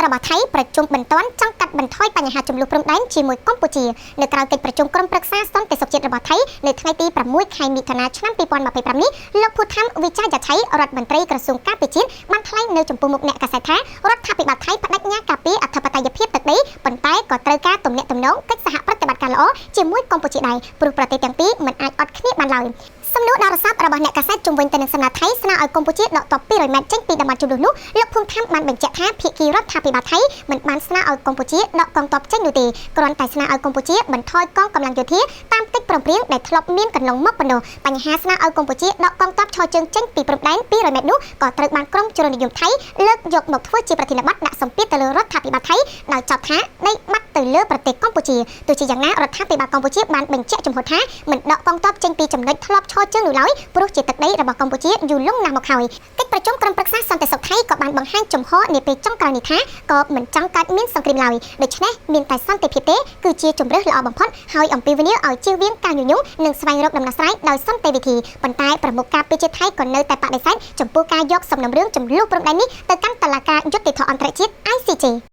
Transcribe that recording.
របស់ថៃប្រជុំបន្ទាន់ចង់កាត់បន្ថយបញ្ហាចំនួនព្រំដែនជាមួយកម្ពុជានៅក្រៅកិច្ចប្រជុំក្រុមប្រឹក្សាសន្តិសុខជាតិរបស់ថៃនៅថ្ងៃទី6ខែមិថុនាឆ្នាំ2025នេះលោកភូថាំវិចាយឆៃរដ្ឋមន្ត្រីក្រសួងការពារជាតិបានថ្លែងនៅចំពោះមុខអ្នកកាសែតថារដ្ឋាភិបាលថៃបដិញ្ញាការពារអធិបតេយ្យភាពទឹកដីប៉ុន្តែក៏ត្រូវការទំនាក់ទំនងកិច្ចសហប្រតិបត្តិការល្អជាមួយកម្ពុជាដែរព្រោះប្រទេសទាំងពីរមិនអាចអត់គ្នាបានឡើយសំណួរដល់រស័ព្ទរបស់អ្នកកាសែតជំវិញទៅនឹងសំណាក់ថៃស្នើឲ្យកម្ពុជាដកទ័ព200ម៉ែត្រចេញពីតំបន់ជម្លោះនោះលោកភូមិថាំបានបញ្ជាក់ថាភាគីរដ្ឋាភិបាលថៃមិនបានស្នើឲ្យកម្ពុជាដកកងទ័ពចេញនោះទេគ្រាន់តែស្នើឲ្យកម្ពុជាបន្ថយកងកម្លាំងយោធាតាមកិច្ចព្រមព្រៀងដែលធ្លាប់មានកន្លងមកប៉ុណ្ណោះបញ្ហាស្នើឲ្យកម្ពុជាដកកងទ័ពឈរជើងចេញពីព្រំដែន200ម៉ែត្រនោះក៏ត្រូវបានក្រុមជននិយមថៃលើកយកមកធ្វើជាប្រធានបទដាក់សម្ពាធទៅលើរដ្ឋាភិបាលថៃដោយចោទថាដីបាត់ទៅលើប្រទេសកម្ពុជាទោះជាយ៉ាងណារដ្ឋាភិបាលកម្ពុជាបានបញ្ជាក់ចំហថាមិនដកកងទ័ពចេញពីចំណុចធ្លាប់ឈរជើងនោះឡើយព្រោះជាទឹកដីរបស់កម្ពុជាយូរលង់ណាស់មកហើយកិច្ចប្រជុំក្រុមប្រឹក្សាសន្តិសុខថៃក៏បានបង្ហាញចំហនាពេលចុងក្រោយនេះថាក៏មិនចង់កើតមានសង្គ្រាមឡើយដូច្នេះមានតែសន្តិភាពទេគឺជាជម្រើសល្អបំផុតហើយអំពាវនាវឲ្យជៀសវាងការញុះញង់និងស្វែងរកដំណោះស្រាយដោយសន្តិវិធីប៉ុន្តែប្រមុខការពារជាតិថៃក៏នៅតែបដិសេធចំពោះការយកសំណុំរឿងចំនួនព្រំដែននេះទៅកាន់តុលាការយុត្តិធម៌អន្តរជាតិ ICJ